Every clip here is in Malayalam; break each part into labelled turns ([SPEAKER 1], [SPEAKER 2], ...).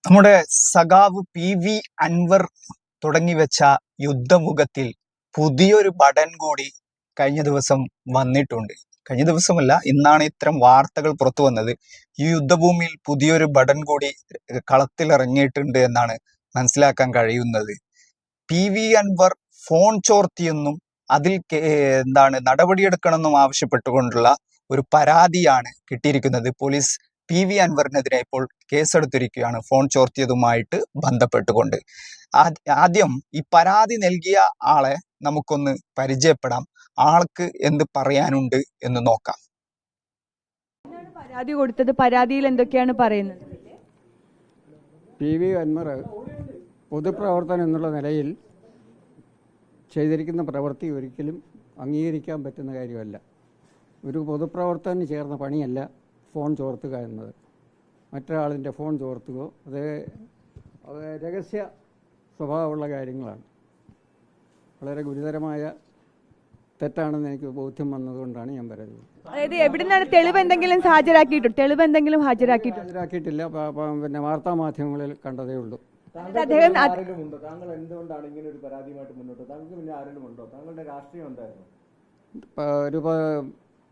[SPEAKER 1] നമ്മുടെ സഖാവ് PV അൻവർ തുടങ്ങിവെച്ച യുദ്ധമുഖത്തിൽ പുതിയൊരു ബടൻ കൂടി കഴിഞ്ഞ ദിവസം വന്നിട്ടുണ്ട്. കഴിഞ്ഞ ദിവസമല്ല, ഇന്നാണ് ഇത്തരം വാർത്തകൾ പുറത്തു വന്നത്. ഈ യുദ്ധഭൂമിയിൽ പുതിയൊരു ബടൻ കൂടി കളത്തിലിറങ്ങിയിട്ടുണ്ട് എന്നാണ് മനസ്സിലാക്കാൻ കഴിയുന്നത്. PV അൻവർ ഫോൺ ചോർത്തിയെന്നും അതിൽ നടപടിയെടുക്കണമെന്നും ആവശ്യപ്പെട്ടുകൊണ്ടുള്ള ഒരു പരാതിയാണ് കിട്ടിയിരിക്കുന്നത്. പോലീസ് PV അൻവറിനെതിരെ ഇപ്പോൾ കേസെടുത്തിരിക്കുകയാണ് ഫോൺ ചോർത്തിയതുമായിട്ട് ബന്ധപ്പെട്ടുകൊണ്ട്. ആദ്യം ഈ പരാതി നൽകിയ ആളെ നമുക്കൊന്ന് പരിചയപ്പെടാം. ആൾക്ക് എന്ത് പറയാനുണ്ട് എന്ന് നോക്കാം.
[SPEAKER 2] പരാതി കൊടുത്തത്, പരാതിയിൽ എന്തൊക്കെയാണ് പറയുന്നത്?
[SPEAKER 3] PV അൻവർ പൊതുപ്രവർത്തനം എന്നുള്ള നിലയിൽ ചെയ്തിരിക്കുന്ന പ്രവൃത്തി ഒരിക്കലും അംഗീകരിക്കാൻ പറ്റുന്ന കാര്യമല്ല. ഒരു പൊതുപ്രവർത്തനം ചേർന്ന പണിയല്ല ഫോൺ ചോർത്തുക എന്നത്. മറ്റൊരാളിൻ്റെ ഫോൺ ചോർത്തുകയോ അത് രഹസ്യ സ്വഭാവമുള്ള കാര്യങ്ങളാണ്. വളരെ ഗുരുതരമായ തെറ്റാണെന്ന് എനിക്ക് ബോധ്യം വന്നതുകൊണ്ടാണ് ഞാൻ പറയുന്നത്.
[SPEAKER 2] അതായത് എവിടെ നിന്നാണ് തെളിവ് എന്തെങ്കിലും ഹാജരാക്കിയിട്ടില്ല.
[SPEAKER 3] പിന്നെ വാർത്താ മാധ്യമങ്ങളിൽ കണ്ടതേ ഉള്ളൂ.
[SPEAKER 4] താങ്കൾ എന്തുകൊണ്ടാണ് ഇങ്ങനെ ഒരു പരാതിയുമായിട്ട് മുന്നോട്ട്? താങ്കൾക്ക് പിന്നെ ആരെങ്കിലും ഉണ്ടോ? താങ്കളുടെ രാഷ്ട്രീയം എന്തായിരുന്നു?
[SPEAKER 3] ഒരു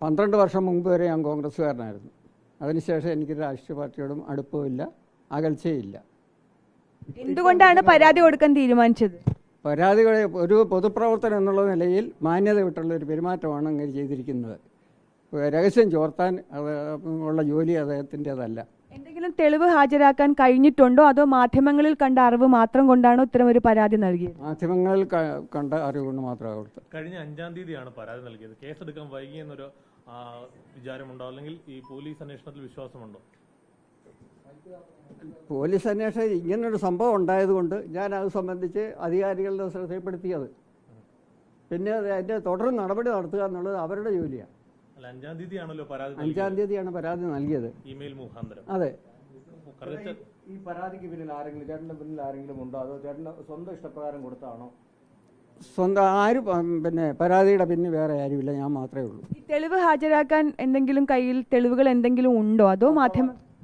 [SPEAKER 3] 12 വർഷം മുമ്പ് വരെ ഞാൻ കോൺഗ്രസ്സുകാരനായിരുന്നു. അതിനുശേഷം എനിക്ക് രാഷ്ട്രീയ പാർട്ടിയോടും അടുപ്പമില്ല, അകൽച്ചയില്ല.
[SPEAKER 2] എന്തുകൊണ്ടാണ് പരാതി കൊടുക്കാൻ തീരുമാനിച്ചത്?
[SPEAKER 3] പരാതികളെ ഒരു പൊതുപ്രവർത്തനം എന്നുള്ള നിലയിൽ മാന്യത വിട്ടുള്ള ഒരു പെരുമാറ്റമാണ് അങ്ങനെ ചെയ്തിരിക്കുന്നത്. രഹസ്യം ചോർത്താൻ ഉള്ള ജോലി അദ്ദേഹത്തിൻ്റെതല്ല.
[SPEAKER 2] എന്തെങ്കിലും തെളിവ് ഹാജരാക്കാൻ കഴിഞ്ഞിട്ടുണ്ടോ, അതോ മാധ്യമങ്ങളിൽ കണ്ട അറിവ് മാത്രം കൊണ്ടാണോ ഇത്തരം ഒരു പരാതി നൽകിയത്?
[SPEAKER 3] മാധ്യമങ്ങളിൽ കണ്ട അറിവ് കൊണ്ട് മാത്രമാണ് കൊടുത്തത്.
[SPEAKER 5] കഴിഞ്ഞ 5-ാം തീയതിയാണ് പരാതി നൽകിയത്. കേസെടുക്കാൻ വൈകിയെന്നൊരു വിചാരമുണ്ടോ, അല്ലെങ്കിൽ ഈ പോലീസ് അന്വേഷണത്തിൽ വിശ്വാസമുണ്ടോ?
[SPEAKER 3] പോലീസ് അന്വേഷണം ഇങ്ങനൊരു സംഭവം ഉണ്ടായതുകൊണ്ട് ഞാൻ അത് സംബന്ധിച്ച് അധികാരികളുടെ ശ്രദ്ധയിൽപ്പെടുത്തിയത്. പിന്നെ അതിൻ്റെ തുടർ നടപടി നടത്തുക എന്നുള്ളത് അവരുടെ ജോലിയാണ്.
[SPEAKER 5] 5-ാം തീയതിയാണല്ലോ പരാതി.
[SPEAKER 3] 5-ാം തീയതിയാണ് പരാതി നൽകിയത്,
[SPEAKER 5] ഇമെയിൽ മുഖാന്തരം.
[SPEAKER 3] അതെ.
[SPEAKER 4] ഈ പരാതിക്ക് പിന്നിൽ ആരെങ്കിലും, ചേട്ടന്റെ പിന്നിൽ ആരെങ്കിലും ഉണ്ടോ, അതോ ചേട്ടന്റെ സ്വന്തം ഇഷ്ടപ്രകാരം കൊടുത്താണോ?
[SPEAKER 3] സ്വന്തം ആരും പിന്നെ പരാതിയുടെ പിന്നിൽ വേറെ ആരുമില്ല, ഞാൻ മാത്രമേ ഉള്ളൂ.
[SPEAKER 2] ഈ തെളിവ് ഹാജരാക്കാൻ എന്തെങ്കിലും കയ്യിൽ തെളിവുകൾ എന്തെങ്കിലും ഉണ്ടോ, അതോ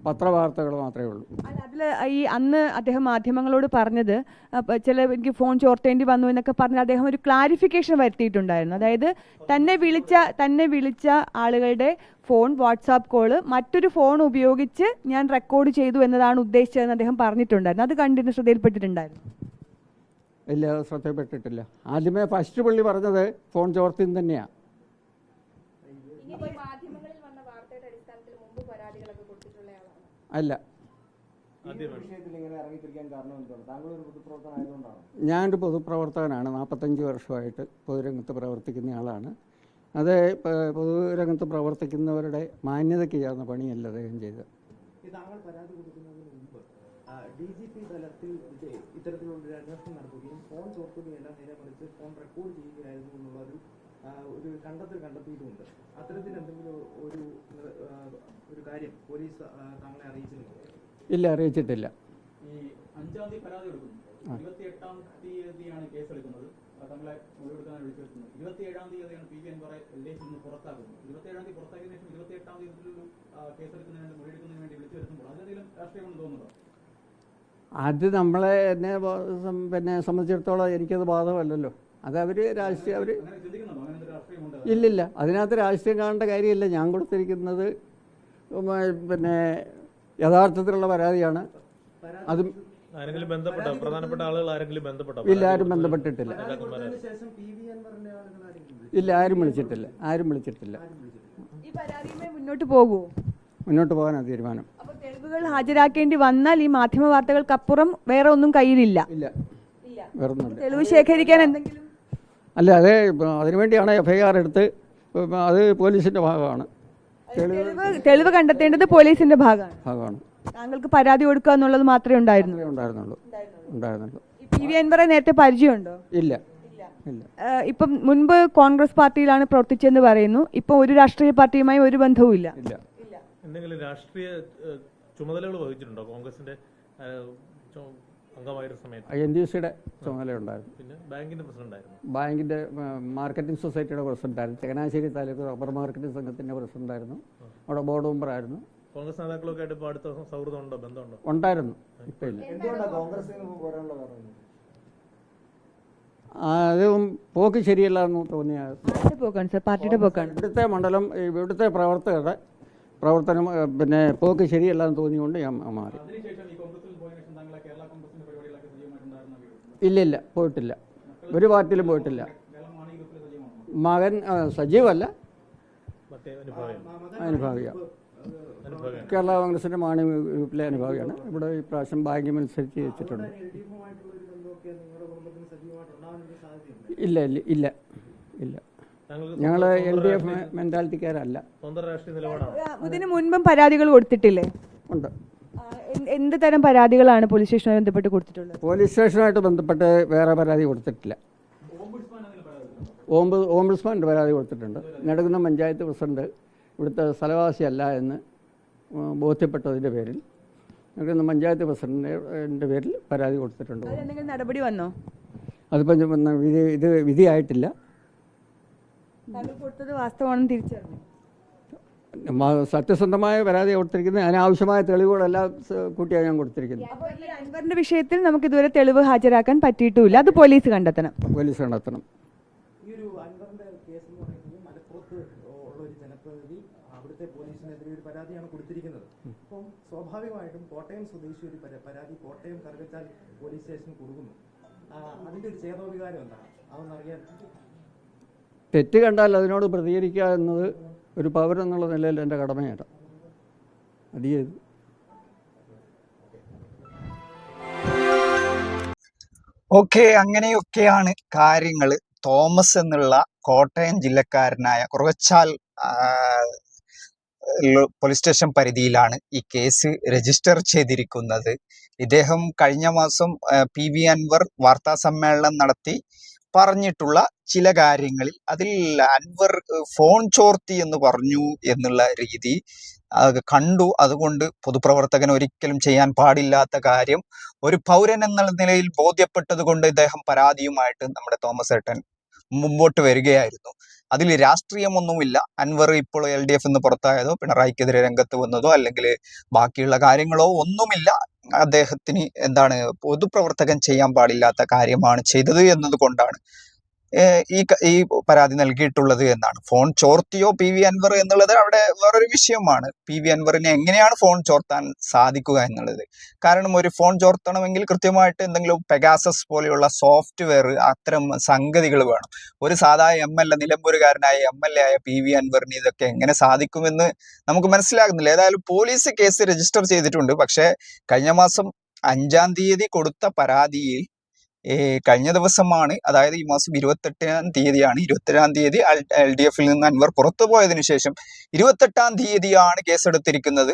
[SPEAKER 3] പത്രവാർത്തകൾ മാത്രമേ ഉള്ളൂ?
[SPEAKER 2] അതിൽ ഈ അന്ന് അദ്ദേഹം മാധ്യമങ്ങളോട് പറഞ്ഞത് എനിക്ക് ഫോൺ ചോർത്തേണ്ടി വന്നു എന്നൊക്കെ പറഞ്ഞ് അദ്ദേഹം ഒരു ക്ലാരിഫിക്കേഷൻ വരുത്തിയിട്ടുണ്ടായിരുന്നു. അതായത് തന്നെ വിളിച്ച ആളുകളുടെ ഫോൺ, വാട്സാപ്പ് കോള് മറ്റൊരു ഫോൺ ഉപയോഗിച്ച് ഞാൻ റെക്കോർഡ് ചെയ്തു എന്നതാണ് ഉദ്ദേശിച്ചതെന്ന് അദ്ദേഹം പറഞ്ഞിട്ടുണ്ടായിരുന്നു. അത് കണ്ടിട്ട് ശ്രദ്ധയിൽപ്പെട്ടിട്ടുണ്ടായിരുന്നു?
[SPEAKER 3] ഇല്ല, ശ്രദ്ധയിൽപ്പെട്ടിട്ടില്ല. ആദ്യമേ ഫസ്റ്റ് പുള്ളി പറഞ്ഞത് ഫോൺ ചോർത്തിന്ന് തന്നെയാണ്. അല്ല, ഞാനൊരു പൊതുപ്രവർത്തകനാണ്. 45 വർഷമായിട്ട് പൊതുരംഗത്ത് പ്രവർത്തിക്കുന്ന ആളാണ്. അത് പൊതുരംഗത്ത് പ്രവർത്തിക്കുന്നവരുടെ മാന്യതയ്ക്ക് ചേർന്ന പണിയല്ല അദ്ദേഹം ചെയ്തത്.
[SPEAKER 4] താങ്കൾ പരാതി കൊടുക്കുന്നതിന് മുമ്പ് DGP തലത്തിൽ ഇത്തരത്തിലുള്ള അന്വേഷണം നടത്തുകയും ഫോൺ ചോർത്തുകയെല്ലാം നേരെ ഫോൺ റെക്കോർഡ് ചെയ്യുകയായിരുന്നു എന്നുള്ള ഒരു കണ്ടെത്തിയിട്ടുമുണ്ട്. അത്തരത്തിൽ എന്തെങ്കിലും ഒരു കാര്യം പോലീസ് താങ്കളെ അറിയിച്ചിരുന്നു?
[SPEAKER 3] ഇല്ല, അറിയിച്ചിട്ടില്ല.
[SPEAKER 6] ഈ 5-ാം തീയതി പരാതി കൊടുക്കുന്നു, 28-ാം തീയതിയാണ് കേസെടുക്കുന്നത്, തങ്ങളെ മൊഴിയെടുക്കാൻ വിളിച്ചെടുക്കുന്നത്. 27-ാം തീയതിയാണ് PV അൻവറെ LDF നിന്ന് പുറത്താക്കുന്നത്. 27-ാം തീയതി പുറത്താക്കിയതിനു ശേഷം 28-ാം തീയതി ഒരു കേസെടുക്കുന്നതിന് വേണ്ടി, മൊഴിയെടുക്കുന്നതിന് വേണ്ടി വിളിച്ചു വരുത്തുമ്പോൾ അതിനെന്തെങ്കിലും രാഷ്ട്രീയമെന്ന് തോന്നുന്നുണ്ടോ?
[SPEAKER 3] അത് നമ്മളെ എന്നെ പിന്നെ സംബന്ധിച്ചിടത്തോളം എനിക്കത് ബാധകമല്ലല്ലോ. അത് അവർ രാഷ്ട്രീയം ഇല്ലില്ല, അതിനകത്ത് രാഷ്ട്രീയം കാണേണ്ട കാര്യമില്ല. ഞാൻ കൊടുത്തിരിക്കുന്നത് പിന്നെ യഥാർത്ഥത്തിലുള്ള പരാതിയാണ്. അതും
[SPEAKER 5] പ്രധാനപ്പെട്ട ആളുകൾ ആരെങ്കിലും ബന്ധപ്പെട്ടോ?
[SPEAKER 3] ഇല്ല, ആരും ബന്ധപ്പെട്ടിട്ടില്ല. ഇല്ല, ആരും വിളിച്ചിട്ടില്ല.
[SPEAKER 2] ഈ പരാതിയുമായി മുന്നോട്ട്
[SPEAKER 3] പോകാനാണ് തീരുമാനം.
[SPEAKER 2] തെളിവുകൾ ഹാജരാക്കേണ്ടി വന്നാൽ ഈ മാധ്യമ വാർത്തകൾക്കപ്പുറം വേറെ ഒന്നും കയ്യിലില്ല?
[SPEAKER 3] ഇല്ല, വേറൊന്നുമില്ല.
[SPEAKER 2] തെളിവ് ശേഖരിക്കാൻ എന്തെങ്കിലും?
[SPEAKER 3] അല്ല, അതിനുവേണ്ടിയാണ് FIR എടുത്ത്, അത് പോലീസിന്റെ ഭാഗമാണ്.
[SPEAKER 2] തെളിവ് കണ്ടെത്തേണ്ടത് പോലീസിന്റെ ഭാഗമാണ്. താങ്കൾക്ക് പരാതി കൊടുക്കുക എന്നുള്ളത് മാത്രമേ ഉണ്ടായിരുന്നുള്ളൂ. PV അൻവറെ നേരത്തെ പരിചയമുണ്ടോ?
[SPEAKER 3] ഇല്ല.
[SPEAKER 2] ഇപ്പം മുൻപ് കോൺഗ്രസ് പാർട്ടിയിലാണ് പ്രവർത്തിച്ചെന്ന് പറയുന്നു. ഇപ്പൊ ഒരു രാഷ്ട്രീയ പാർട്ടിയുമായി ഒരു ബന്ധവും ഇല്ല.
[SPEAKER 5] എന്തെങ്കിലും രാഷ്ട്രീയ ചുമതലകൾ വഹിച്ചിട്ടുണ്ടോ കോൺഗ്രസിന്റെ അംഗമായിരുന്ന സമയത്ത്?
[SPEAKER 3] NDC-യുടെ ചുമതലയുണ്ടായിരുന്നു.
[SPEAKER 5] പിന്നെ ബാങ്കിന്റെ പ്രസിഡന്റായിരുന്നു.
[SPEAKER 3] ബാങ്കിന്റെ മാർക്കറ്റിംഗ് സൊസൈറ്റിയുടെ പ്രസിഡന്റായിരുന്നു. ചങ്ങനാശ്ശേരി താലൂക്ക് റബ്ബർ മാർക്കറ്റിംഗ് സംഘത്തിന്റെ പ്രസിഡന്റായിരുന്നു. അവിടെ ബോർഡ് മെമ്പറായിരുന്നു.
[SPEAKER 5] കോൺഗ്രസ് നേതാക്കളൊക്കെ ആയിട്ട് ഇപ്പോൾ അടുത്ത സൗഹൃദമുണ്ടോ, ബന്ധമുണ്ടോ?
[SPEAKER 3] ഉണ്ടായിരുന്നു, ഇപ്പം ഇല്ല.
[SPEAKER 4] എന്തുകൊണ്ടാണ് കോൺഗ്രസിൽ നിന്ന് പോരാനുള്ള കാരണം?
[SPEAKER 3] അതും പോക്ക് ശരിയല്ല എന്ന് തോന്നിയ
[SPEAKER 2] ആരുടെ പോക്കാണ് സർ? പാർട്ടിയുടെ പോക്കാണ്.
[SPEAKER 3] ഇവിടുത്തെ മണ്ഡലം, ഇവിടുത്തെ പ്രവർത്തകരുടെ പ്രവർത്തനം പിന്നെ പോക്ക് ശരിയല്ല എന്ന് തോന്നിയുകൊണ്ട് ഞാൻ മാറി.
[SPEAKER 6] അതിനുശേഷം ഈ കോൺഗ്രസിൽ പോയ ശേഷം താങ്കളെ കേരള കോൺഗ്രസിന്റെ പരിപാടികളൊക്കെ സജീവമായിട്ടുണ്ടായിരുന്ന
[SPEAKER 3] ഇല്ല, പോയിട്ടില്ല, ഒരു പാർട്ടിയിലും പോയിട്ടില്ല.
[SPEAKER 6] കേരള മാണി ഗ്രൂപ്പിൽ സജീവമാണോ?
[SPEAKER 3] മകൻ സജീവല്ല,
[SPEAKER 5] മറ്റേ അനുഭവം
[SPEAKER 3] അനുഭാവിയാണ്. കേരള കോൺഗ്രസിൻ്റെ മാണി ഗ്രൂപ്പിലെ അനുഭാവിയാണ്. ഇവിടെ ഈ പ്രാവശ്യം ഭാഗ്യം അനുസരിച്ച് വെച്ചിട്ടുണ്ട്. ഇല്ല. ഞങ്ങൾ LDF മെന്റാലിറ്റിക്കാരല്ല.
[SPEAKER 5] സ്വന്തം രാഷ്ട്രീയ നിലപാടാണ്.
[SPEAKER 2] ഇതിന് മുൻപും പരാതികൾ കൊടുത്തിട്ടില്ലേ?
[SPEAKER 3] ഉണ്ട്.
[SPEAKER 2] എന്ത് തരം പരാതികളാണ് പോലീസ് സ്റ്റേഷനുമായി ബന്ധപ്പെട്ട് കൊടുത്തിട്ടുള്ളത്?
[SPEAKER 3] പോലീസ് സ്റ്റേഷനുമായിട്ട് ബന്ധപ്പെട്ട് വേറെ പരാതി കൊടുത്തിട്ടില്ല. ഓംബുഡ്സ്മാൻ്റെ പരാതി കൊടുത്തിട്ടുണ്ട്. നെടുകുന്നം പഞ്ചായത്ത് പ്രസിഡന്റ് ഇവിടുത്തെ സ്ഥലവാസിയല്ല എന്ന് ബോധ്യപ്പെട്ടതിൻ്റെ പേരിൽ നെടുകുന്നം പഞ്ചായത്ത് പ്രസിഡന്റിൻ്റെ പേരിൽ പരാതി കൊടുത്തിട്ടുണ്ട്.
[SPEAKER 2] എന്തെങ്കിലും നടപടി വന്നോ?
[SPEAKER 3] അതിപ്പം ഇത് വിധിയായിട്ടില്ല.
[SPEAKER 2] താങ്കൾ കൊടുത്തത് വാസ്തവമാണെന്ന് തിരിച്ചറിഞ്ഞു.
[SPEAKER 3] സത്യസന്ധമായ പരാതി കൊടുത്തിരിക്കുന്നത്, അതിനാവശ്യമായ തെളിവുകളെല്ലാം കൂട്ടിയാണ് ഞാൻ കൊടുത്തിരിക്കുന്നത്.
[SPEAKER 2] അപ്പോൾ ഈ അൻവറിന്റെ വിഷയത്തിൽ നമുക്ക് ഇതുവരെ തെളിവ് ഹാജരാക്കാൻ പറ്റിയിട്ടുമില്ല, അത് പോലീസ് കണ്ടെത്തണം.
[SPEAKER 4] ഈ ഒരു അൻവറിന്റെ കേസ് എന്ന് പറയുന്നത് മലപ്പുറത്ത് ഉള്ള ഒരു ജനപ്രതിനിധി അവിടുത്തെ പോലീസിനെതിരെ ഒരു പരാതിയാണ് കൊടുത്തിരിക്കുന്നത്. അപ്പം സ്വാഭാവികമായിട്ടും കോട്ടയം സ്വദേശി ഒരു പരാതി കോട്ടയം കറുകച്ചാൽ പോലീസ് സ്റ്റേഷനിൽ കൊടുക്കുന്നു. അതിന്റെ ഒരു ചേതോവികാരം എന്താണ് അതൊന്നറിയാൻ?
[SPEAKER 3] തെറ്റ് കണ്ടാൽ അതിനോട് പ്രതികരിക്കുക എന്നത് ഒരു പൗരൻ എന്നുള്ള നിലയിൽ എൻ്റെ കടമയാണ്. അത് ചെയ്തു.
[SPEAKER 1] ഓക്കെ, അങ്ങനെയൊക്കെയാണ് കാര്യങ്ങൾ. തോമസ് എന്നുള്ള കോട്ടയം ജില്ലക്കാരനായ കുറവച്ചാൽ പോലീസ് സ്റ്റേഷൻ പരിധിയിലാണ് ഈ കേസ് രജിസ്റ്റർ ചെയ്തിരിക്കുന്നത്. ഇദ്ദേഹം കഴിഞ്ഞ മാസം PV അൻവർ വാർത്താ സമ്മേളനം നടത്തി പറഞ്ഞിട്ടുള്ള ചില കാര്യങ്ങളിൽ അതിൽ അൻവർ ഫോൺ ചോർത്തി എന്ന് പറഞ്ഞു എന്നുള്ള രീതി കണ്ടു. അതുകൊണ്ട് പൊതുപ്രവർത്തകൻ ഒരിക്കലും ചെയ്യാൻ പാടില്ലാത്ത കാര്യം ഒരു പൗരൻ എന്ന നിലയിൽ ബോധ്യപ്പെട്ടത് കൊണ്ട് ഇദ്ദേഹം പരാതിയുമായിട്ട് നമ്മുടെ തോമസ് ഏട്ടൻ മുമ്പോട്ട് വരികയായിരുന്നു. അതിൽ രാഷ്ട്രീയമൊന്നുമില്ല. അൻവർ ഇപ്പോൾ LDF എന്ന് പുറത്തായതോ പിണറായിക്കെതിരെ രംഗത്ത് വന്നതോ അല്ലെങ്കിൽ ബാക്കിയുള്ള കാര്യങ്ങളോ ഒന്നുമില്ല. അദ്ദേഹത്തിന് എന്താണ് പൊതുപ്രവർത്തകൻ ചെയ്യാൻ പാടില്ലാത്ത കാര്യമാണ് ചെയ്തത് എന്നതുകൊണ്ടാണ് ഈ പരാതി നൽകിയിട്ടുള്ളത് എന്നാണ്. ഫോൺ ചോർത്തിയോ PV അൻവർ എന്നുള്ളത് അവിടെ വേറൊരു വിഷയമാണ്. PV അൻവറിനെ എങ്ങനെയാണ് ഫോൺ ചോർത്താൻ സാധിക്കുക എന്നുള്ളത്. കാരണം ഒരു ഫോൺ ചോർത്തണമെങ്കിൽ കൃത്യമായിട്ട് എന്തെങ്കിലും പെഗാസസ് പോലെയുള്ള സോഫ്റ്റ്വെയർ അത്തരം സംഗതികൾ വേണം. ഒരു സാധാ MLA നിലമ്പൂരുകാരനായ MLA ആയ PV അൻവറിന് ഇതൊക്കെ എങ്ങനെ സാധിക്കുമെന്ന് നമുക്ക് മനസ്സിലാകുന്നില്ല. ഏതായാലും പോലീസ് കേസ് രജിസ്റ്റർ ചെയ്തിട്ടുണ്ട്. പക്ഷേ കഴിഞ്ഞ മാസം 5-ാം തീയതി കൊടുത്ത പരാതിയിൽ കഴിഞ്ഞ ദിവസമാണ്, അതായത് ഈ മാസം 28-ാം തീയതിയാണ്. 22-ാം തീയതി LDF-ൽ നിന്ന് അൻവർ പുറത്തു പോയതിനു ശേഷം 28-ാം തീയതിയാണ് കേസെടുത്തിരിക്കുന്നത്.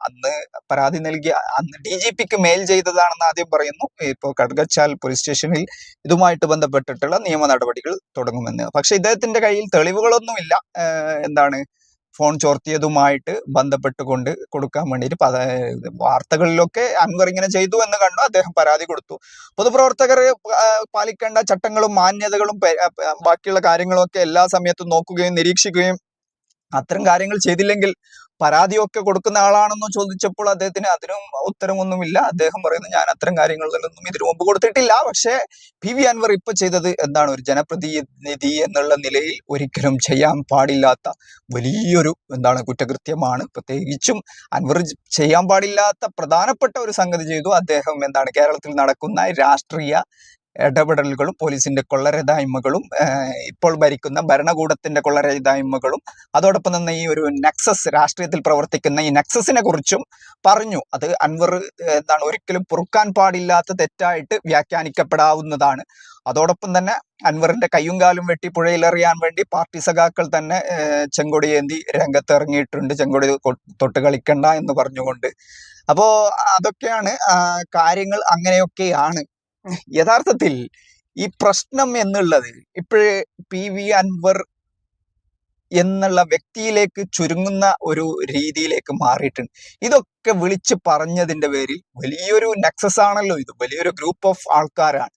[SPEAKER 1] അന്ന് പരാതി നൽകിയ അന്ന് DGPക്ക് മെയിൽ ചെയ്തതാണെന്ന് ആദ്യം പറയുന്നു. ഇപ്പോൾ കറുകച്ചാൽ പോലീസ് സ്റ്റേഷനിൽ ഇതുമായിട്ട് ബന്ധപ്പെട്ടിട്ടുള്ള നിയമ നടപടികൾ തുടങ്ങുമെന്ന്. പക്ഷെ ഇദ്ദേഹത്തിന്റെ കയ്യിൽ തെളിവുകളൊന്നുമില്ല. എന്താണ് ഫോൺ ചോർത്തിയതുമായിട്ട് ബന്ധപ്പെട്ടുകൊണ്ട് കൊടുക്കാൻ വേണ്ടിയിട്ട് വാർത്തകളിലൊക്കെ അൻവർ ഇങ്ങനെ ചെയ്തു എന്ന് കണ്ടു. അദ്ദേഹം പരാതി കൊടുത്തു. പൊതുപ്രവർത്തകർ പാലിക്കേണ്ട ചട്ടങ്ങളും മാന്യതകളും ബാക്കിയുള്ള കാര്യങ്ങളും ഒക്കെ എല്ലാ സമയത്തും നോക്കുകയും നിരീക്ഷിക്കുകയും അത്തരം കാര്യങ്ങൾ ചെയ്തില്ലെങ്കിൽ പരാതിയൊക്കെ കൊടുക്കുന്ന ആളാണെന്ന് ചോദിച്ചപ്പോൾ അദ്ദേഹത്തിന് അതിനും ഉത്തരമൊന്നുമില്ല. അദ്ദേഹം പറയുന്നു ഞാൻ അത്തരം കാര്യങ്ങളിലൊന്നും ഇതിനു മുമ്പ് കൊടുത്തിട്ടില്ല. പക്ഷേ PV അൻവർ ഇപ്പൊ ചെയ്തത് എന്താണ്, ഒരു ജനപ്രതിനിധി എന്നുള്ള നിലയിൽ ഒരിക്കലും ചെയ്യാൻ പാടില്ലാത്ത വലിയൊരു കുറ്റകൃത്യമാണ്. പ്രത്യേകിച്ചും അൻവർ ചെയ്യാൻ പാടില്ലാത്ത പ്രധാനപ്പെട്ട ഒരു സംഗതി ചെയ്തു. അദ്ദേഹം കേരളത്തിൽ നടക്കുന്ന രാഷ്ട്രീയ ഇടപെടലുകളും പോലീസിന്റെ കൊള്ളരുതായ്മകളും ഇപ്പോൾ ഭരിക്കുന്ന ഭരണകൂടത്തിന്റെ കൊള്ളരുതായ്മകളും അതോടൊപ്പം തന്നെ ഈ ഒരു നെക്സസ്, രാഷ്ട്രീയത്തിൽ പ്രവർത്തിക്കുന്ന ഈ നെക്സസിനെ കുറിച്ചും പറഞ്ഞു. അത് അൻവർ ഒരിക്കലും പൊറുക്കാൻ പാടില്ലാത്ത തെറ്റായിട്ട് വ്യാഖ്യാനിക്കപ്പെടാവുന്നതാണ്. അതോടൊപ്പം തന്നെ അൻവറിന്റെ കയ്യും കാലും വെട്ടി പുഴയിലെറിയാൻ വേണ്ടി പാർട്ടി സഖാക്കൾ തന്നെ ചെങ്കൊടിയേന്തി രംഗത്ത് ഇറങ്ങിയിട്ടുണ്ട്. ചെങ്കൊടി തൊട്ട് കളിക്കണ്ട എന്ന് പറഞ്ഞുകൊണ്ട്. അപ്പോ അതൊക്കെയാണ് കാര്യങ്ങൾ. അങ്ങനെയൊക്കെയാണ് യഥാർത്ഥത്തിൽ ഈ പ്രശ്നം എന്നുള്ളത് ഇപ്പോഴേ PV അൻവർ എന്നുള്ള വ്യക്തിയിലേക്ക് ചുരുങ്ങുന്ന ഒരു രീതിയിലേക്ക് മാറിയിട്ടുണ്ട്. ഇതൊക്കെ വിളിച്ച് പറഞ്ഞതിന്റെ പേരിൽ വലിയൊരു നെക്സസ് ആണല്ലോ ഇത്. വലിയൊരു ഗ്രൂപ്പ് ഓഫ് ആൾക്കാരാണ്.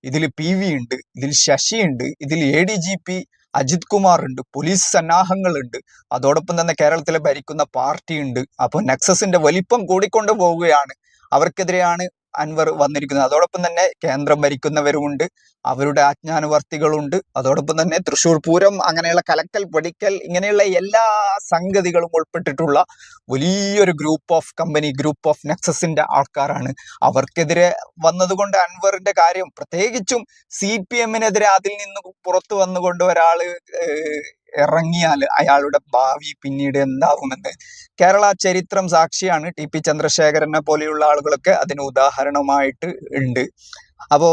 [SPEAKER 1] ഇതിൽ PV ഉണ്ട്, ഇതിൽ ശശി ഉണ്ട്, ഇതിൽ ADGP അജിത് കുമാർ ഉണ്ട്, പോലീസ് സന്നാഹങ്ങളുണ്ട്, അതോടൊപ്പം തന്നെ കേരളത്തിലെ ഭരിക്കുന്ന പാർട്ടി ഉണ്ട്. അപ്പോൾ നെക്സസിന്റെ വലിപ്പം കൂടിക്കൊണ്ട് പോവുകയാണ്. അവർക്കെതിരെയാണ് അൻവർ വന്നിരിക്കുന്നത്. അതോടൊപ്പം തന്നെ കേന്ദ്രം ഭരിക്കുന്നവരുമുണ്ട്, അവരുടെ ആജ്ഞാനുവർത്തികളുണ്ട്, അതോടൊപ്പം തന്നെ തൃശ്ശൂർ പൂരം, അങ്ങനെയുള്ള കലക്കൽ പൊടിക്കൽ, ഇങ്ങനെയുള്ള എല്ലാ സംഗതികളും ഉൾപ്പെട്ടിട്ടുള്ള വലിയൊരു ഗ്രൂപ്പ് ഓഫ് നെക്സസിന്റെ ആൾക്കാരാണ്. അവർക്കെതിരെ വന്നതുകൊണ്ട് അൻവറിന്റെ കാര്യം, പ്രത്യേകിച്ചും CPM-നെതിരെ അതിൽ നിന്ന് പുറത്തു വന്നുകൊണ്ട് ഒരാള് ഇറങ്ങിയാൽ അയാളുടെ ഭാവി പിന്നീട് എന്താവുമെന്ന് കേരള ചരിത്രം സാക്ഷിയാണ്. TP ചന്ദ്രശേഖരനെ പോലെയുള്ള ആളുകളൊക്കെ അതിന് ഉദാഹരണമായിട്ട് ഉണ്ട്. അപ്പോ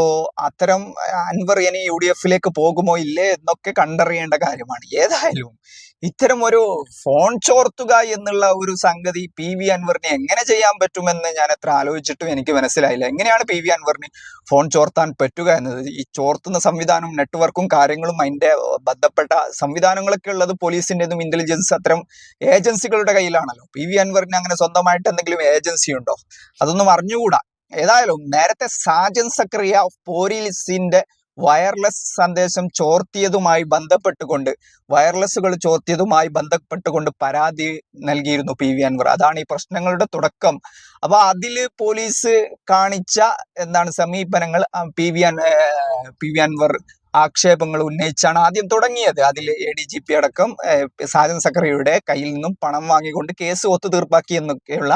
[SPEAKER 1] അത്തരം അൻവർ ഇനി UDF-ലേക്ക് പോകുമോ ഇല്ലേ എന്നൊക്കെ കണ്ടറിയേണ്ട കാര്യമാണ്. ഏതായാലും ഇത്തരം ഒരു ഫോൺ ചോർത്തുക എന്നുള്ള ഒരു സംഗതി PV അൻവറിന് എങ്ങനെ ചെയ്യാൻ പറ്റുമെന്ന് ഞാൻ എത്ര ആലോചിച്ചിട്ടും എനിക്ക് മനസ്സിലായില്ല. എങ്ങനെയാണ് PV അൻവറിന് ഫോൺ ചോർത്താൻ പറ്റുക എന്നത്? ഈ ചോർത്തുന്ന സംവിധാനം, നെറ്റ്വർക്കും കാര്യങ്ങളും അതിന്റെ ബന്ധപ്പെട്ട സംവിധാനങ്ങളൊക്കെ ഉള്ളത് പോലീസിന്റെതും ഇന്റലിജൻസ് അത്തരം ഏജൻസികളുടെ കയ്യിലാണല്ലോ. PV അൻവറിന് അങ്ങനെ സ്വന്തമായിട്ട് എന്തെങ്കിലും ഏജൻസി ഉണ്ടോ? അതൊന്നും അറിഞ്ഞുകൂടാ. ഏതായാലും നേരത്തെ സാജൻ സക്രിയ പോലീസിന്റെ വയർലെസ് സന്ദേശം ചോർത്തിയതുമായി ബന്ധപ്പെട്ടുകൊണ്ട് പരാതി നൽകിയിരുന്നു PV അൻവർ. അതാണ് ഈ പ്രശ്നങ്ങളുടെ തുടക്കം. അപ്പൊ അതില് പോലീസ് കാണിച്ച സമീപനങ്ങൾ PV അൻവർ ആക്ഷേപങ്ങൾ ഉന്നയിച്ചാണ് ആദ്യം തുടങ്ങിയത്. അതിൽ ADGP അടക്കം സാജൻ സക്രിയയുടെ കയ്യിൽ നിന്നും പണം വാങ്ങിക്കൊണ്ട് കേസ് ഒത്തുതീർപ്പാക്കി എന്നൊക്കെയുള്ള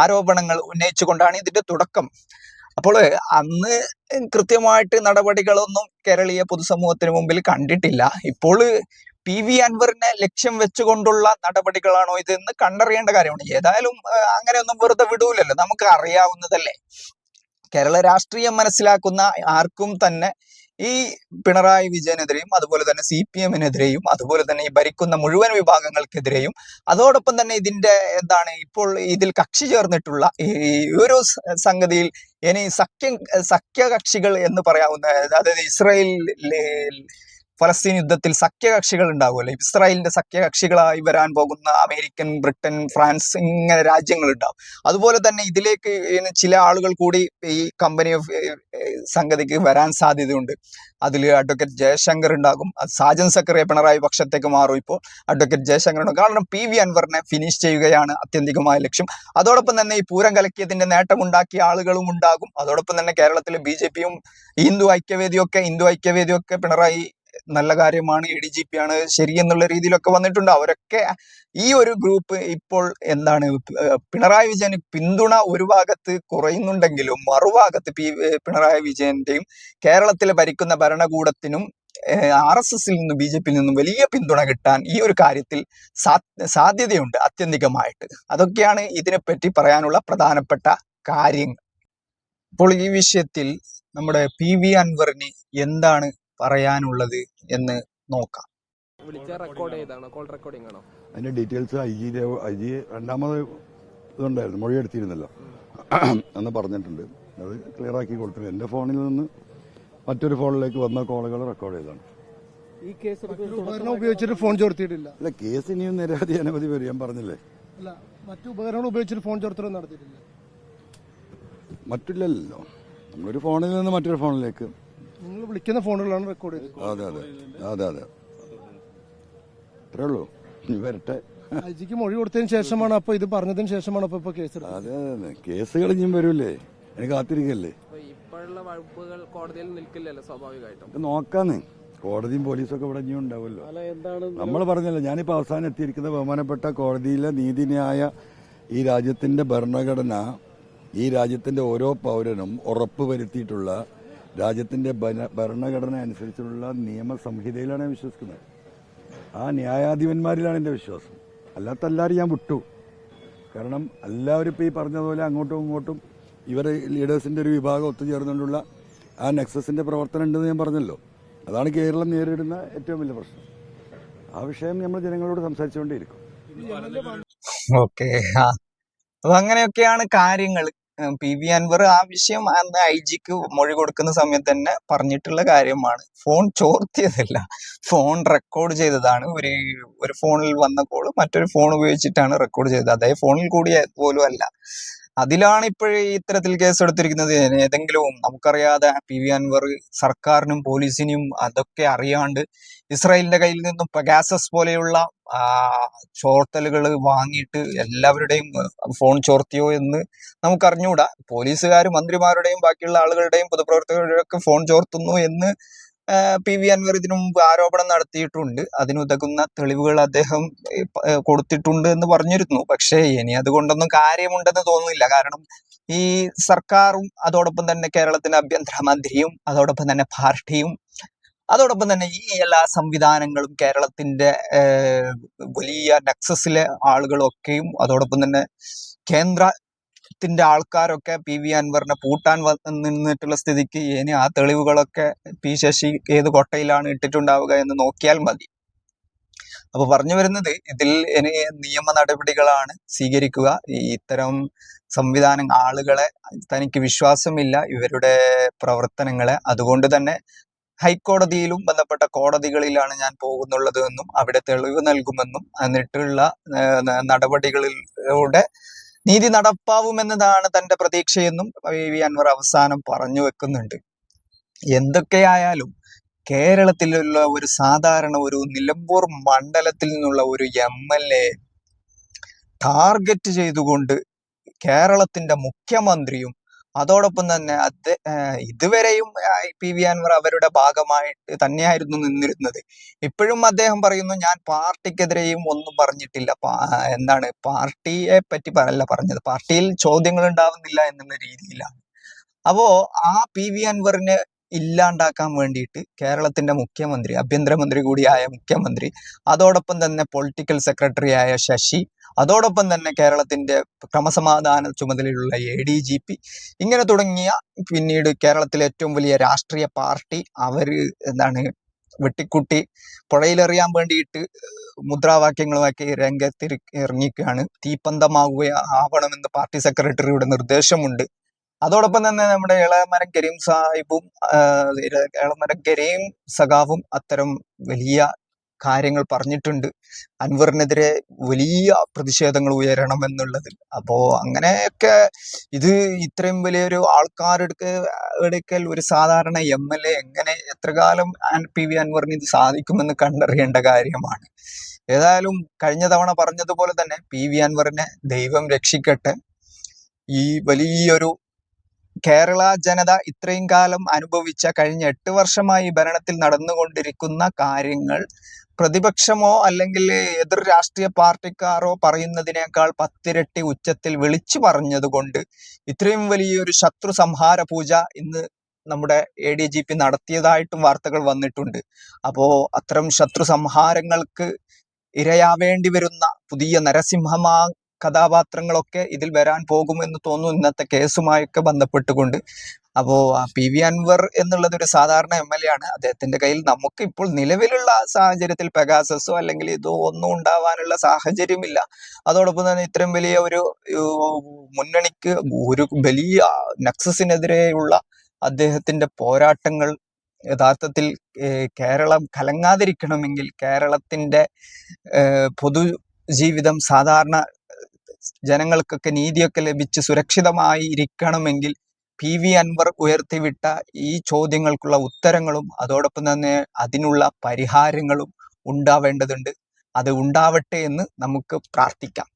[SPEAKER 1] ആരോപണങ്ങൾ ഉന്നയിച്ചുകൊണ്ടാണ് ഇതിന്റെ തുടക്കം. അപ്പോൾ അന്ന് കൃത്യമായിട്ട് നടപടികളൊന്നും കേരളീയ പൊതുസമൂഹത്തിന് മുമ്പിൽ കണ്ടിട്ടില്ല. ഇപ്പോൾ PV അൻവറിനെ ലക്ഷ്യം വെച്ചുകൊണ്ടുള്ള നടപടികളാണോ ഇതെന്ന് കണ്ടറിയേണ്ട കാര്യമാണ്. ഏതായാലും അങ്ങനെയൊന്നും വെറുതെ വിടൂലല്ലോ, നമുക്ക് അറിയാവുന്നതല്ലേ. കേരള രാഷ്ട്രീയം മനസ്സിലാക്കുന്ന ആർക്കും തന്നെ ഈ പിണറായി വിജയനെതിരെയും അതുപോലെ തന്നെ CPM-നെതിരെയും അതുപോലെ തന്നെ ഈ ഭരിക്കുന്ന മുഴുവൻ വിഭാഗങ്ങൾക്കെതിരെയും അതോടൊപ്പം തന്നെ ഇതിന്റെ ഇപ്പോൾ ഇതിൽ കക്ഷി ചേർന്നിട്ടുള്ള ഈ ഒരു സംഗതിയിൽ ഇനി സഖ്യകക്ഷികൾ എന്ന് പറയാവുന്ന, അതായത് ഇസ്രായേൽ ഫലസ്തീൻ യുദ്ധത്തിൽ സഖ്യകക്ഷികൾ ഉണ്ടാവുമല്ലോ. ഇസ്രായേലിന്റെ സഖ്യകക്ഷികളായി വരാൻ പോകുന്ന അമേരിക്കൻ, ബ്രിട്ടൻ, ഫ്രാൻസ് ഇങ്ങനെ രാജ്യങ്ങൾ ഉണ്ടാവും. അതുപോലെ തന്നെ ഇതിലേക്ക് ചില ആളുകൾ കൂടി ഈ കമ്പനി ഓഫ് സംഗതിക്ക് വരാൻ സാധ്യതയുണ്ട്. അതിൽ അഡ്വക്കേറ്റ് ജയശങ്കർ ഉണ്ടാകും. സാജൻ സക്രിയ പിണറായി പക്ഷത്തേക്ക് മാറും. ഇപ്പോൾ അഡ്വക്കേറ്റ് ജയശങ്കർ ഉണ്ടാകും. കാരണം PV അൻവറിനെ ഫിനിഷ് ചെയ്യുകയാണ് ആത്യന്തികമായ ലക്ഷ്യം. അതോടൊപ്പം തന്നെ ഈ പൂരം കലക്കിയതിന്റെ നേട്ടമുണ്ടാക്കിയ ആളുകളും ഉണ്ടാകും. അതോടൊപ്പം തന്നെ കേരളത്തിലെ BJP-യും ഹിന്ദു ഐക്യവേദിയൊക്കെ പിണറായി നല്ല കാര്യമാണ്, ADGP ആണ് ശരി എന്നുള്ള രീതിയിലൊക്കെ വന്നിട്ടുണ്ട്. അവരൊക്കെ ഈ ഒരു ഗ്രൂപ്പ് ഇപ്പോൾ പിണറായി വിജയന് പിന്തുണ ഒരു ഭാഗത്ത് കുറയുന്നുണ്ടെങ്കിലും മറുഭാഗത്ത് പിണറായി വിജയന്റെയും കേരളത്തിലെ ഭരിക്കുന്ന ഭരണകൂടത്തിനും RSS-ൽ നിന്നും BJP-യിൽ നിന്നും വലിയ പിന്തുണ കിട്ടാൻ ഈ ഒരു കാര്യത്തിൽ സാധ്യതയുണ്ട് ആത്യന്തികമായിട്ട്. അതൊക്കെയാണ് ഇതിനെപ്പറ്റി പറയാനുള്ള പ്രധാനപ്പെട്ട കാര്യങ്ങൾ. അപ്പോൾ ഈ വിഷയത്തിൽ നമ്മുടെ PV അൻവറിന് എന്താണ് പറയാനുള്ളത് എന്ന് നോക്കാം.
[SPEAKER 7] അതിന്റെ ഡീറ്റെയിൽസ് IG രണ്ടാമത് ഇതുണ്ടായിരുന്നു, മൊഴിയെടുത്തിരുന്നല്ലോ, എന്ന് പറഞ്ഞിട്ടുണ്ട്. അത് ക്ലിയർ ആക്കി കൊടുത്തിട്ടുണ്ട്. എൻ്റെ ഫോണിൽ നിന്ന് മറ്റൊരു ഫോണിലേക്ക് വന്ന കോളുകൾ റെക്കോർഡ് ചെയ്താണ്.
[SPEAKER 8] ഈ കേസ് ഉപകരണം ഉപയോഗിച്ചിട്ട് ഫോൺ ചോർത്തിയിട്ടില്ല.
[SPEAKER 7] അല്ല, കേസ് ഇനിയും നിരവധി അനവധി വരും, ഞാൻ പറഞ്ഞില്ലേ.
[SPEAKER 8] അല്ല, മറ്റു ഉപകരണം ഉപയോഗിച്ചിട്ട് ഫോൺ ചോർത്തലും നടത്തിയിട്ടില്ല.
[SPEAKER 7] മറ്റില്ലല്ലോ, നമ്മളൊരു ഫോണിൽ നിന്ന് മറ്റൊരു ഫോണിലേക്ക്.
[SPEAKER 8] നിങ്ങൾ വിളിക്കുന്ന ഫോണുകളാണ് റെക്കോർഡ് ചെയ്തത്.
[SPEAKER 7] അതെ അത്രേ ഉള്ളൂ. ഇനി വരട്ടെ.
[SPEAKER 8] IG-ക്ക് മൊഴി കൊടുത്തതിന് ശേഷമാണ്, അപ്പൊ ഇത് പറഞ്ഞതിന് ശേഷമാണ് അപ്പൊ കേസ്.
[SPEAKER 7] അതെ, കേസുകൾ ഇനിയും വരൂലേ, എനിക്ക് കാത്തിരിക്കല്ലേ.
[SPEAKER 9] ഇപ്പോഴുള്ള വകുപ്പുകൾ കോടതിയിൽ നിൽക്കില്ലല്ലോ സ്വാഭാവികമായിട്ടും.
[SPEAKER 7] നോക്കാന്ന്, കോടതിയും പോലീസും ഒക്കെ ഇവിടെ ഇനിയും ഉണ്ടാവുമല്ലോ. നമ്മൾ പറഞ്ഞല്ലോ, ഞാനിപ്പോ അവസാനം എത്തിയിരിക്കുന്ന ബഹുമാനപ്പെട്ട കോടതിയിലെ നീതിന്യായ ഈ രാജ്യത്തിന്റെ ഭരണഘടന, ഈ രാജ്യത്തിന്റെ ഓരോ പൗരനും ഉറപ്പ് വരുത്തിയിട്ടുള്ള രാജ്യത്തിന്റെ ഭരണഘടന അനുസരിച്ചുള്ള നിയമസംഹിതയിലാണ് ഞാൻ വിശ്വസിക്കുന്നത്. ആ ന്യായാധിപന്മാരിലാണ് എൻ്റെ വിശ്വാസം. അല്ലാത്ത എല്ലാവരും ഞാൻ വിട്ടു. കാരണം എല്ലാവരും ഇപ്പോൾ ഈ പറഞ്ഞതുപോലെ അങ്ങോട്ടും ഇങ്ങോട്ടും ഇവരെ ലീഡേഴ്സിൻ്റെ ഒരു വിഭാഗം ഒത്തുചേർന്നുകൊണ്ടുള്ള ആ നെക്സസിൻ്റെ പ്രവർത്തനം ഉണ്ടെന്ന് ഞാൻ പറഞ്ഞല്ലോ. അതാണ് കേരളം നേരിടുന്ന ഏറ്റവും വലിയ പ്രശ്നം. ആ വിഷയം നമ്മൾ ജനങ്ങളോട് സംസാരിച്ചുകൊണ്ടേയിരിക്കും.
[SPEAKER 1] ഓക്കെ, അപ്പൊ അങ്ങനെയൊക്കെയാണ് കാര്യങ്ങൾ. PV അൻവർ ആ വിഷയം അന്ന് IG-ക്ക് മൊഴി കൊടുക്കുന്ന സമയത്ത് തന്നെ പറഞ്ഞിട്ടുള്ള കാര്യമാണ്. ഫോൺ ചോർത്തിയതല്ല, ഫോൺ റെക്കോർഡ് ചെയ്തതാണ്. ഒരു ഫോണിൽ വന്ന കോള് മറ്റൊരു ഫോൺ ഉപയോഗിച്ചിട്ടാണ് റെക്കോർഡ് ചെയ്തത്. അതേ ഫോണിൽ കൂടി പോലും അല്ല. അതിലാണ് ഇപ്പോഴേ ഇത്തരത്തിൽ കേസെടുത്തിരിക്കുന്നത്. ഏതെങ്കിലും നമുക്കറിയാതെ പി വി അൻവർ സർക്കാരിനും പോലീസിനും അതൊക്കെ അറിയാണ്ട് ഇസ്രായേലിന്റെ കയ്യിൽ നിന്നും പെഗാസസ് പോലെയുള്ള ചോർത്തലുകൾ വാങ്ങിയിട്ട് എല്ലാവരുടെയും ഫോൺ ചോർത്തിയോ എന്ന് നമുക്കറിഞ്ഞുകൂടാ. പോലീസുകാർ മന്ത്രിമാരുടെയും ബാക്കിയുള്ള ആളുകളുടെയും പൊതുപ്രവർത്തകരുടെയും ഒക്കെ ഫോൺ ചോർത്തുന്നു എന്ന് പി വി അൻവർ ഇതിനു മുമ്പ് ആരോപണം നടത്തിയിട്ടുണ്ട്. അതിനുതകുന്ന തെളിവുകൾ അദ്ദേഹം കൊടുത്തിട്ടുണ്ട് എന്ന് പറഞ്ഞിരുന്നു. പക്ഷേ ഇനി അതുകൊണ്ടൊന്നും കാര്യമുണ്ടെന്ന് തോന്നുന്നില്ല. കാരണം ഈ സർക്കാരും അതോടൊപ്പം തന്നെ കേരളത്തിന്റെ ആഭ്യന്തരമന്ത്രിയും അതോടൊപ്പം തന്നെ പാർട്ടിയും അതോടൊപ്പം തന്നെ ഈ എല്ലാ സംവിധാനങ്ങളും കേരളത്തിന്റെ വലിയ നെക്സസിലെ ആളുകളൊക്കെയും അതോടൊപ്പം തന്നെ കേന്ദ്രത്തിന്റെ ആൾക്കാരൊക്കെ പി വി അൻവറിനെ പൂട്ടാൻ നിന്നിട്ടുള്ള സ്ഥിതിക്ക് ഇനി ആ തെളിവുകളൊക്കെ പി ശശി ഏത് കൊട്ടയിലാണ് ഇട്ടിട്ടുണ്ടാവുക എന്ന് നോക്കിയാൽ മതി. അപ്പൊ പറഞ്ഞു വരുന്നത്, ഇതിൽ ഇനി നിയമ നടപടികളാണ് സ്വീകരിക്കുക. ഇത്തരം ആളുകളെ തനിക്ക് വിശ്വാസമില്ല ഇവരുടെ പ്രവർത്തനങ്ങളെ. അതുകൊണ്ട് തന്നെ ഹൈക്കോടതിയിലും ബന്ധപ്പെട്ട കോടതികളിലാണ് ഞാൻ പോകുന്നുള്ളത് എന്നും അവിടെ തെളിവ് നൽകുമെന്നും എന്നിട്ടുള്ള നടപടികളിലൂടെ നീതി നടപ്പാവുമെന്നതാണ് തന്റെ പ്രതീക്ഷയെന്നും പി വി അൻവർ അവസാനം പറഞ്ഞു വെക്കുന്നുണ്ട്. എന്തൊക്കെയായാലും കേരളത്തിലുള്ള ഒരു സാധാരണ ഒരു നിലമ്പൂർ മണ്ഡലത്തിൽ നിന്നുള്ള ഒരു MLA ടാർഗറ്റ് ചെയ്തുകൊണ്ട് കേരളത്തിന്റെ മുഖ്യമന്ത്രിയും അതോടൊപ്പം തന്നെ ഇതുവരെയും പി വി അൻവർ അവരുടെ ഭാഗമായിട്ട് തന്നെയായിരുന്നു നിന്നിരുന്നത്. ഇപ്പോഴും അദ്ദേഹം പറയുന്നു, ഞാൻ പാർട്ടിക്കെതിരെയും ഒന്നും പറഞ്ഞിട്ടില്ല, എന്താണ് പാർട്ടിയെ പറ്റി അല്ല പറഞ്ഞത്, പാർട്ടിയിൽ ചോദ്യങ്ങൾ ഉണ്ടാവുന്നില്ല എന്നുള്ള രീതിയിലാണ്. അപ്പോ ആ പി വി അൻവറിനെ ഇല്ലാണ്ടാക്കാൻ വേണ്ടിയിട്ട് കേരളത്തിന്റെ മുഖ്യമന്ത്രി, ആഭ്യന്തരമന്ത്രി കൂടിയായ മുഖ്യമന്ത്രി, അതോടൊപ്പം തന്നെ പൊളിറ്റിക്കൽ സെക്രട്ടറി ആയ ശശി, അതോടൊപ്പം തന്നെ കേരളത്തിന്റെ ക്രമസമാധാന ചുമതലയുള്ള ADGP, ഇങ്ങനെ തുടങ്ങിയ പിന്നീട് കേരളത്തിലെ ഏറ്റവും വലിയ രാഷ്ട്രീയ പാർട്ടി അവര് വെട്ടിക്കുട്ടി പുഴയിലെറിയാൻ വേണ്ടിയിട്ട് മുദ്രാവാക്യങ്ങളുമാക്കി ഇറങ്ങിക്കുകയാണ്. തീപ്പന്തമാവുകയാവണമെന്ന് പാർട്ടി സെക്രട്ടറിയുടെ നിർദ്ദേശമുണ്ട്. അതോടൊപ്പം തന്നെ നമ്മുടെ ഇളമരം കരീം സഖാവും അത്തരം വലിയ കാര്യങ്ങൾ പറഞ്ഞിട്ടുണ്ട്. അൻവറിനെതിരെ വലിയ പ്രതിഷേധങ്ങൾ ഉയരണം എന്നുള്ളതിൽ. അപ്പോ അങ്ങനെയൊക്കെ ഇത് ഇത്രയും വലിയൊരു ആൾക്കാരെടുക്കൽ ഒരു സാധാരണ MLA എങ്ങനെ എത്ര കാലം പി വി അൻവറിന് ഇത് സാധിക്കുമെന്ന് കണ്ടറിയേണ്ട കാര്യമാണ്. ഏതായാലും കഴിഞ്ഞ തവണ പറഞ്ഞതുപോലെ തന്നെ പി വി അൻവറിനെ ദൈവം രക്ഷിക്കട്ടെ. ഈ വലിയൊരു കേരള ജനത ഇത്രയും കാലം അനുഭവിച്ച കഴിഞ്ഞ 8 വർഷമായി ഭരണത്തിൽ നടന്നുകൊണ്ടിരിക്കുന്ന കാര്യങ്ങൾ പ്രതിപക്ഷമോ അല്ലെങ്കിൽ എതിർ രാഷ്ട്രീയ പാർട്ടിക്കാരോ പറയുന്നതിനേക്കാൾ 10 ഇരട്ടി ഉച്ചത്തിൽ വിളിച്ചു പറഞ്ഞതുകൊണ്ട് ഇത്രയും വലിയൊരു ശത്രു സംഹാര പൂജ ഇന്ന് നമ്മുടെ ADGP നടത്തിയതായിട്ടും വാർത്തകൾ വന്നിട്ടുണ്ട്. അപ്പോ അത്തരം ശത്രു സംഹാരങ്ങൾക്ക് ഇരയാവേണ്ടി വരുന്ന പുതിയ നരസിംഹമാ കഥാപാത്രങ്ങളൊക്കെ ഇതിൽ വരാൻ പോകുമെന്ന് തോന്നുന്നു ഇന്നത്തെ കേസുമായൊക്കെ ബന്ധപ്പെട്ടുകൊണ്ട്. അപ്പോ പി വി അൻവർ എന്നുള്ളത് ഒരു സാധാരണ MLA ആണ്. അദ്ദേഹത്തിന്റെ കയ്യിൽ നമുക്ക് ഇപ്പോൾ നിലവിലുള്ള സാഹചര്യത്തിൽ പെഗാസസോ അല്ലെങ്കിൽ ഇതോ ഒന്നും ഉണ്ടാവാനുള്ള സാഹചര്യമില്ല. അതോടൊപ്പം തന്നെ ഇത്രയും വലിയ ഒരു മുന്നണിക്ക് ഒരു വലിയ നെക്സസിനെതിരെയുള്ള അദ്ദേഹത്തിന്റെ പോരാട്ടങ്ങൾ യഥാർത്ഥത്തിൽ കേരളം കലങ്ങാതിരിക്കണമെങ്കിൽ, കേരളത്തിന്റെ പൊതുജീവിതം സാധാരണ ജനങ്ങൾക്കൊക്കെ നീതിയൊക്കെ ലഭിച്ച് സുരക്ഷിതമായി ഇരിക്കണമെങ്കിൽ പി വി അൻവർ ഉയർത്തിവിട്ട ഈ ചോദ്യങ്ങൾക്കുള്ള ഉത്തരങ്ങളും അതോടൊപ്പം തന്നെ അതിനുള്ള പരിഹാരങ്ങളും ഉണ്ടാവേണ്ടതുണ്ട്. അത് ഉണ്ടാവട്ടെ എന്ന് നമുക്ക് പ്രാർത്ഥിക്കാം.